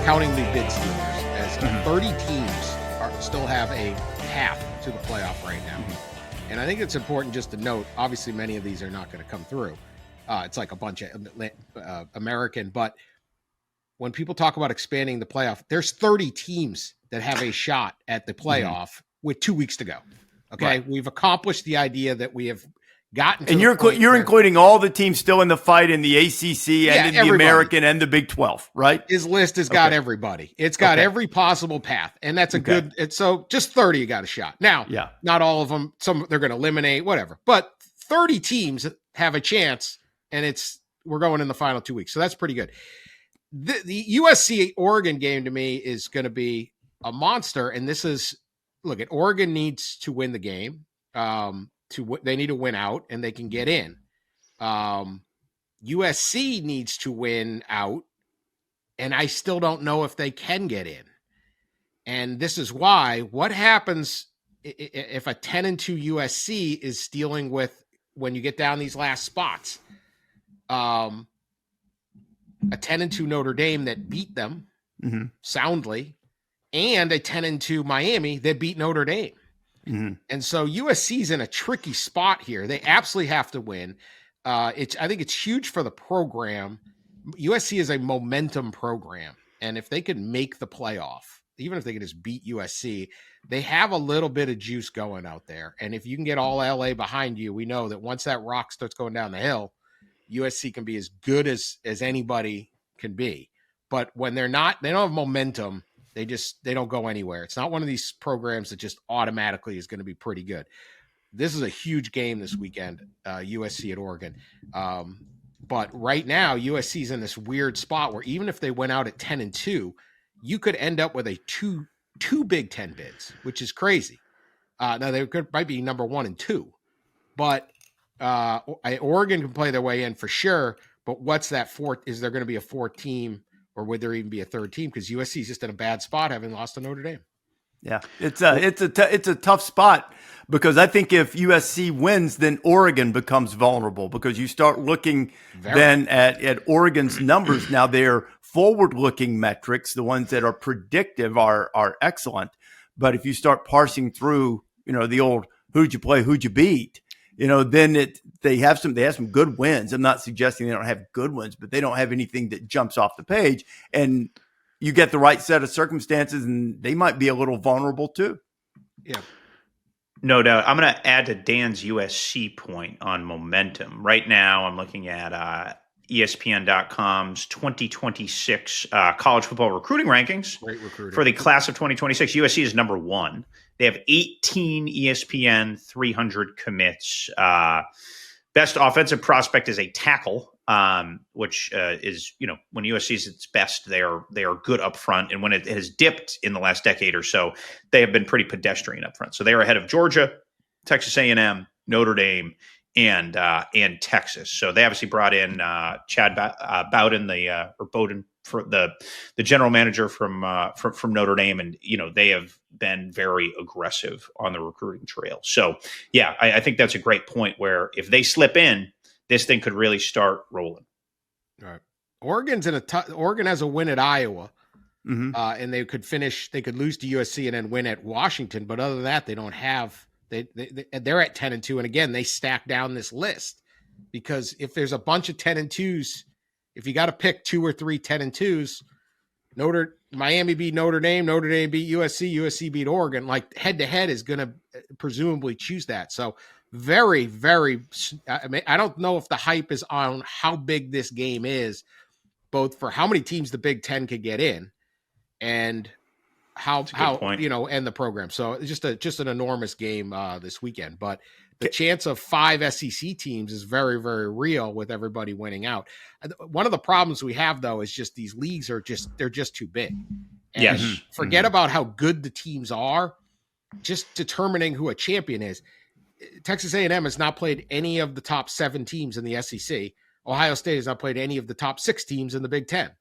counting the bid stealers, as 30 teams still have a path to the playoff right now. And I think it's important just to note, obviously many of these are not going to come through. It's like a bunch of American, but when people talk about expanding the playoff, there's 30 teams that have a shot at the playoff with 2 weeks to go. Okay. Right. We've accomplished the idea that we have gotten to. And you're including all the teams still in the fight in the ACC and in the American and the Big 12, right? His list has got everybody. It's got every possible path. And that's a good, so just 30, you got a shot. Now, not all of them, some they're going to eliminate, whatever, but 30 teams have a chance, and we're going in the final 2 weeks. So that's pretty good. The USC Oregon game to me is going to be a monster. And this is, look, Oregon needs to win the game. They need to win out and they can get in. USC needs to win out, and I still don't know if they can get in. And this is why, what happens if a 10-2 USC is dealing with, when you get down these last spots, a 10-2 Notre Dame that beat them soundly, and a 10-2 Miami that beat Notre Dame. And so USC's in a tricky spot here. They absolutely have to win. I think it's huge for the program. USC is a momentum program. And if they could make the playoff, even if they could just beat USC, they have a little bit of juice going out there. And if you can get all LA behind you, we know that once that rock starts going down the hill, USC can be as good as anybody can be. But when they don't have momentum, they don't go anywhere. It's not one of these programs that just automatically is going to be pretty good. This is a huge game this weekend, USC at Oregon. But right now, USC is in this weird spot where even if they went out at 10-2, you could end up with a two Big Ten bids, which is crazy. Now they might be number 1 and 2, but Oregon can play their way in for sure. But what's that fourth? Is there going to be a fourth team? Or would there even be a third team? Because USC is just in a bad spot, having lost to Notre Dame. Yeah, it's a tough spot, because I think if USC wins, then Oregon becomes vulnerable, because you start looking then at Oregon's numbers. Now, their forward-looking metrics, the ones that are predictive, are excellent. But if you start parsing through, the old who'd you play, who'd you beat, then they have some good wins. I'm not suggesting they don't have good wins, but they don't have anything that jumps off the page. And you get the right set of circumstances, and they might be a little vulnerable too. Yeah. No doubt. I'm going to add to Dan's USC point on momentum. Right now, I'm looking at ESPN.com's 2026 college football recruiting rankings for the class of 2026. USC is number 1. They have 18 ESPN 300 commits. Best offensive prospect is a tackle, which is, when USC is its best, they are good up front. And when it has dipped in the last decade or so, they have been pretty pedestrian up front. So they are ahead of Georgia, Texas A&M, Notre Dame, and Texas. So they obviously brought in Chad Bowden, Bowden, for the general manager from Notre Dame, and they have been very aggressive on the recruiting trail. So yeah, I think that's a great point where if they slip in, this thing could really start rolling. All right, Oregon has a win at Iowa, and they could lose to USC and then win at Washington. But other than that, they don't have. They're at 10-2, and again, they stack down this list, because if there's a bunch of 10-2s, if you got to pick 2 or 3 10-2s, Miami beat Notre Dame beat USC, USC beat Oregon. Like head to head is going to presumably choose that. So very, very. I don't know if the hype is on how big this game is, both for how many teams the Big Ten could get in, and how end the program. So it's just an enormous game this weekend. But the chance of 5 SEC teams is very, very real with everybody winning out. One of the problems we have, though, is just these leagues they're just too big. And yes. Forget about how good the teams are. Just determining who a champion is. Texas A&M has not played any of the top 7 teams in the SEC. Ohio State has not played any of the top 6 teams in the Big Ten.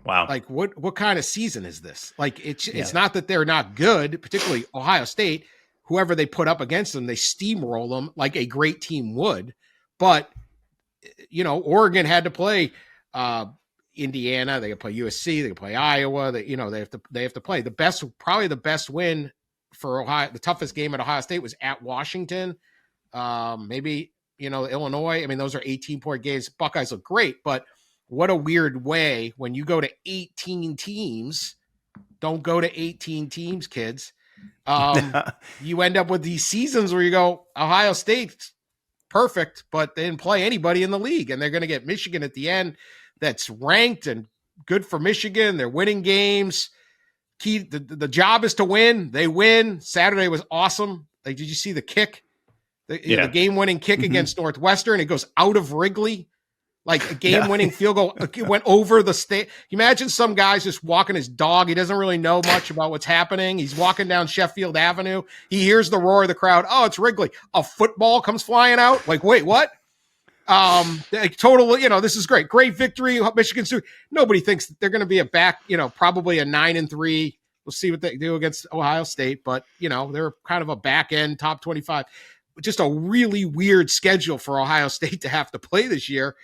Wow. Like what kind of season is this? Like it's not that they're not good, particularly Ohio State. Whoever they put up against them, they steamroll them like a great team would. But Oregon had to play Indiana, they can play USC, they can play Iowa. They have to play probably the best win for Ohio. The toughest game at Ohio State was at Washington. Maybe Illinois. I mean, those are 18-point games. Buckeyes look great, but what a weird way when you go to 18 teams. Don't go to 18 teams, kids. You end up with these seasons where you go, Ohio State, perfect, but they didn't play anybody in the league, and they're going to get Michigan at the end that's ranked and good for Michigan. They're winning games. The job is to win. They win. Saturday was awesome. Like, did you see the kick? The game-winning kick against Northwestern? It goes out of Wrigley. Like a game-winning field goal. It went over the state. Imagine some guy's just walking his dog. He doesn't really know much about what's happening. He's walking down Sheffield Avenue. He hears the roar of the crowd. Oh, it's Wrigley. A football comes flying out. Like, wait, what? Total, this is great. Great victory. Michigan State. Nobody thinks that they're going to be probably a 9-3. We'll see what they do against Ohio State, but they're kind of a back end top 25. Just a really weird schedule for Ohio State to have to play this year.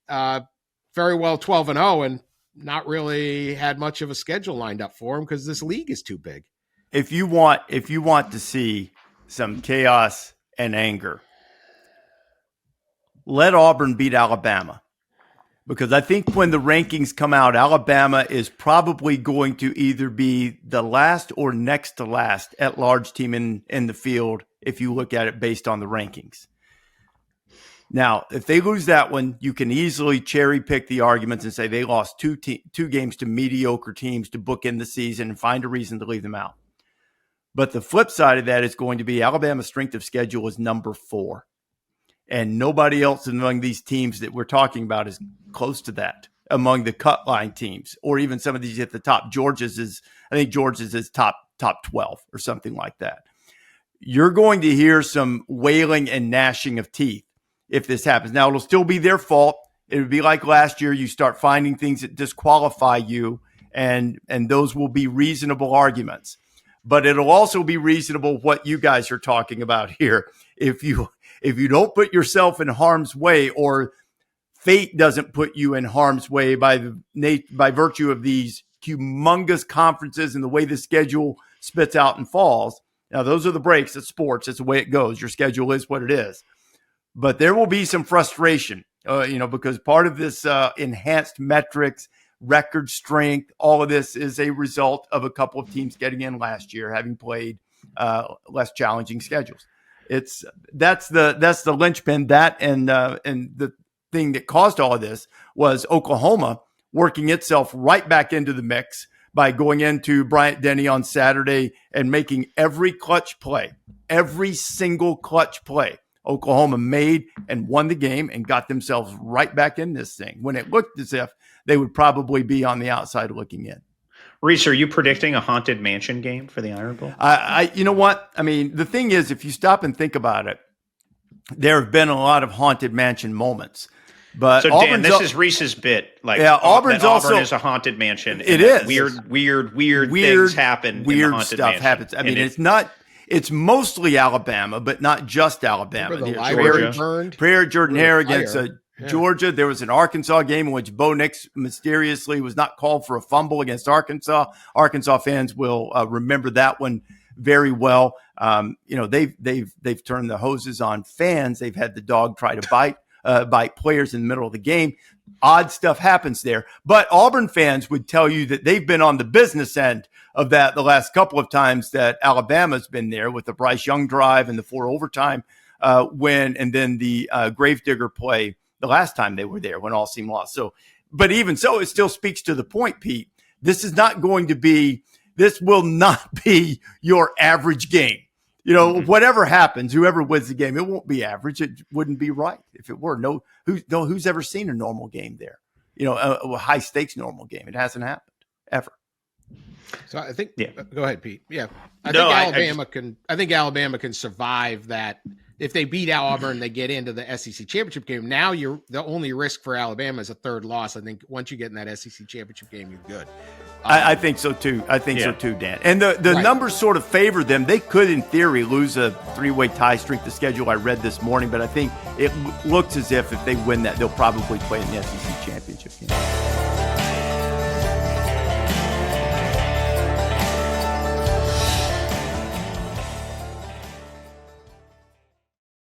Very well 12-0 and not really had much of a schedule lined up for them because this league is too big. If you want to see some chaos and anger, let Auburn beat Alabama, because I think when the rankings come out, Alabama is probably going to either be the last or next to last at-large team in the field if you look at it based on the rankings. Now, if they lose that one, you can easily cherry pick the arguments and say they lost two games to mediocre teams to bookend the season and find a reason to leave them out. But the flip side of that is going to be Alabama's strength of schedule is number 4. And nobody else among these teams that we're talking about is close to that among the cut line teams, or even some of these at the top. I think Georgia's is top 12 or something like that. You're going to hear some wailing and gnashing of teeth if this happens. Now, it'll still be their fault. It would be like last year. You start finding things that disqualify you, and those will be reasonable arguments. But it'll also be reasonable what you guys are talking about here. If you don't put yourself in harm's way, or fate doesn't put you in harm's way by virtue of these humongous conferences and the way the schedule spits out and falls. Now, those are the breaks of sports. It's the way it goes. Your schedule is what it is. But there will be some frustration, because part of this enhanced metrics, record strength, all of this is a result of a couple of teams getting in last year, having played less challenging schedules. That's the linchpin. That and the thing that caused all of this was Oklahoma working itself right back into the mix by going into Bryant-Denny on Saturday and making every single clutch play Oklahoma made, and won the game and got themselves right back in this thing when it looked as if they would probably be on the outside looking in. Rece, are you predicting a Haunted Mansion game for the Iron Bowl? You know what? I mean, the thing is, if you stop and think about it, there have been a lot of Haunted Mansion moments. But so, Dan, this is Rece's bit. Auburn is a haunted mansion. It is. Weird things happen. Weird stuff happens. I mean, it's mostly Alabama, but not just Alabama. Prayer Jordan Hare against Georgia. There was an Arkansas game in which Bo Nix mysteriously was not called for a fumble against Arkansas. Arkansas fans will remember that one very well. They've turned the hoses on fans. They've had the dog try to bite players in the middle of the game. Odd stuff happens there. But Auburn fans would tell you that they've been on the business end of that the last couple of times that Alabama's been there, with the Bryce Young drive and the 4 overtime win, and then the Gravedigger play the last time they were there when all seemed lost. So, but even so, it still speaks to the point, Pete. This will not be your average game. Whatever happens, whoever wins the game, it won't be average. It wouldn't be right if it were. Who's ever seen a normal game there? A high stakes normal game. It hasn't happened ever. So I think, Go ahead, Pete. Yeah, I think Alabama can survive that. If they beat Auburn, they get into the SEC championship game. Now the only risk for Alabama is a third loss. I think once you get in that SEC championship game, you're good. I think so too. So too, Dan. And the numbers sort of favor them. They could, in theory, lose a 3-way tie strength of schedule I read this morning, but I think it looks as if they win that, they'll probably play in the SEC championship.